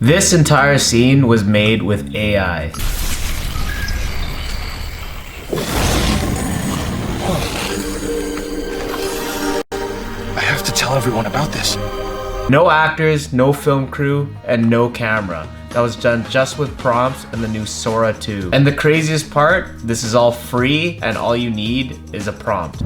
This entire scene was made with AI. I have to tell everyone about this. No actors, no film crew, and no camera. That was done just with prompts and the new Sora 2. And the craziest part, this is all free and all you need is a prompt.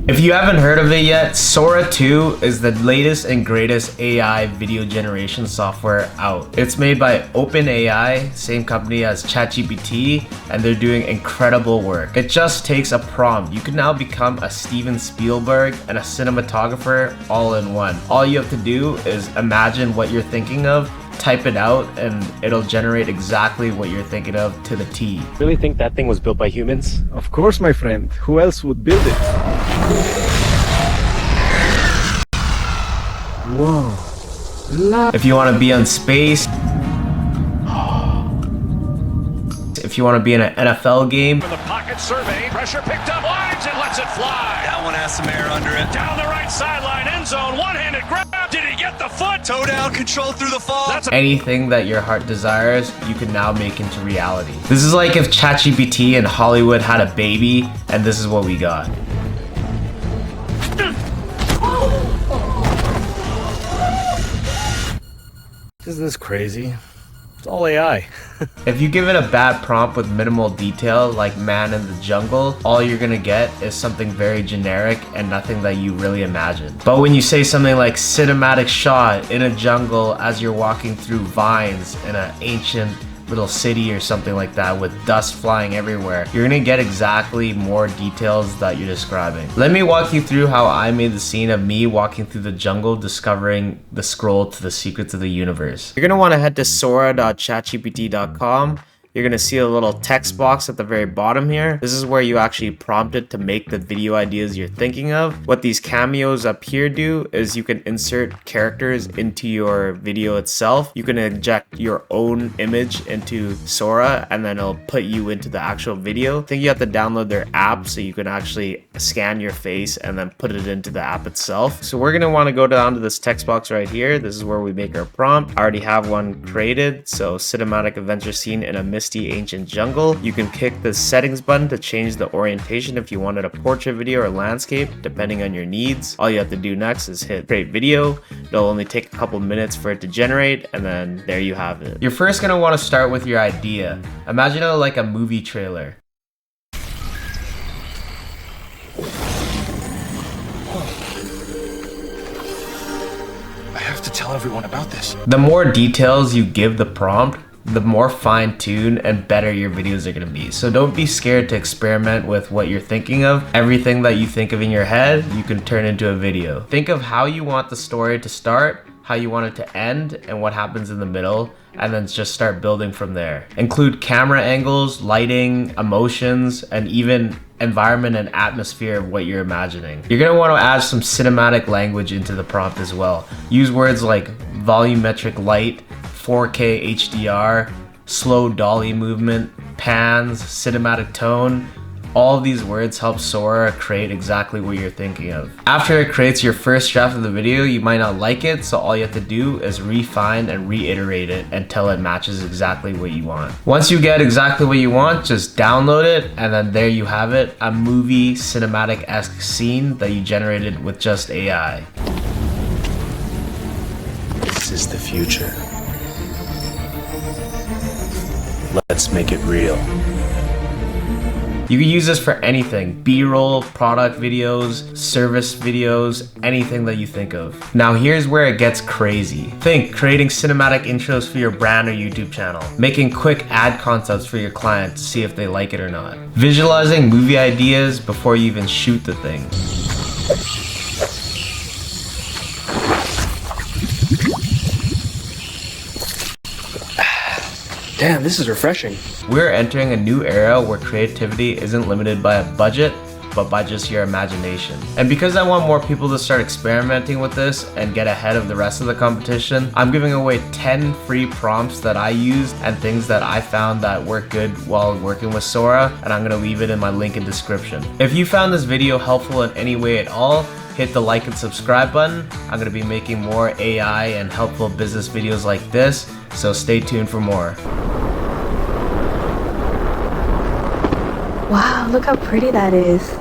If you haven't heard of it yet, Sora 2 is the latest and greatest AI video generation software out. It's made by OpenAI, same company as ChatGPT, and they're doing incredible work. It just takes a prompt. You can now become a Steven Spielberg and a cinematographer all in one. All you have to do is imagine what you're thinking of, type it out, and it'll generate exactly what you're thinking of to the T. Really think that thing was built by humans? Of course, my friend. Who else would build it? Whoa. If you want to be on space, if you want to be in an NFL game, For the pocket survey, pressure picked up, lines and lets it fly. That one has some air under it. Down the right sideline, end zone, one-handed grab. Did he get the foot? Toe down, control through the fall. That's anything that your heart desires, you can now make into reality. This is like if ChatGPT and Hollywood had a baby, and this is what we got. Isn't this crazy? It's all AI. If you give it a bad prompt with minimal detail, like man in the jungle, all you're gonna get is something very generic and nothing that you really imagine. But when you say something like cinematic shot in a jungle as you're walking through vines in an ancient little city or something like that with dust flying everywhere, you're gonna get exactly more details that you're describing. Let me walk you through how I made the scene of me walking through the jungle discovering the scroll to the secrets of the universe. You're gonna want to head to sora.chatgpt.com. You're gonna see a little text box at the very bottom here. This is where you actually prompt it to make the video ideas you're thinking of. What these cameos up here do is you can insert characters into your video itself. You can inject your own image into Sora and then it'll put you into the actual video. I think you have to download their app so you can actually scan your face and then put it into the app itself. So we're gonna wanna go down to this text box right here. This is where we make our prompt. I already have one created. So cinematic adventure scene in a misty ancient jungle. You can click the settings button to change the orientation if you wanted a portrait video or landscape, depending on your needs. All you have to do next is hit create video. It'll only take a couple minutes for it to generate, and then there you have it. You're first gonna want to start with your idea. Imagine it like a movie trailer. I have to tell everyone about this. The more details you give the prompt, the more fine-tuned and better your videos are going to be. So don't be scared to experiment with what you're thinking of. Everything that you think of in your head, you can turn into a video. Think of how you want the story to start, how you want it to end, and what happens in the middle, and then just start building from there. Include camera angles, lighting, emotions, and even environment and atmosphere of what you're imagining. You're gonna want to add some cinematic language into the prompt as well. Use words like volumetric light, 4K HDR, slow dolly movement, pans, cinematic tone. All of these words help Sora create exactly what you're thinking of. After it creates your first draft of the video, you might not like it, so all you have to do is refine and reiterate it until it matches exactly what you want. Once you get exactly what you want, just download it, and then there you have it, a movie cinematic-esque scene that you generated with just AI. This is the future. Let's make it real. You can use this for anything, B-roll, product videos, service videos, anything that you think of. Now here's where it gets crazy. Think creating cinematic intros for your brand or YouTube channel, making quick ad concepts for your client to see if they like it or not, visualizing movie ideas before you even shoot the thing. Damn, this is refreshing. We're entering a new era where creativity isn't limited by a budget, but by just your imagination. And because I want more people to start experimenting with this and get ahead of the rest of the competition, I'm giving away 10 free prompts that I used and things that I found that work good while working with Sora, and I'm gonna leave it in my link in description. If you found this video helpful in any way at all, hit the like and subscribe button. I'm gonna be making more AI and helpful business videos like this, so stay tuned for more. Wow, look how pretty that is.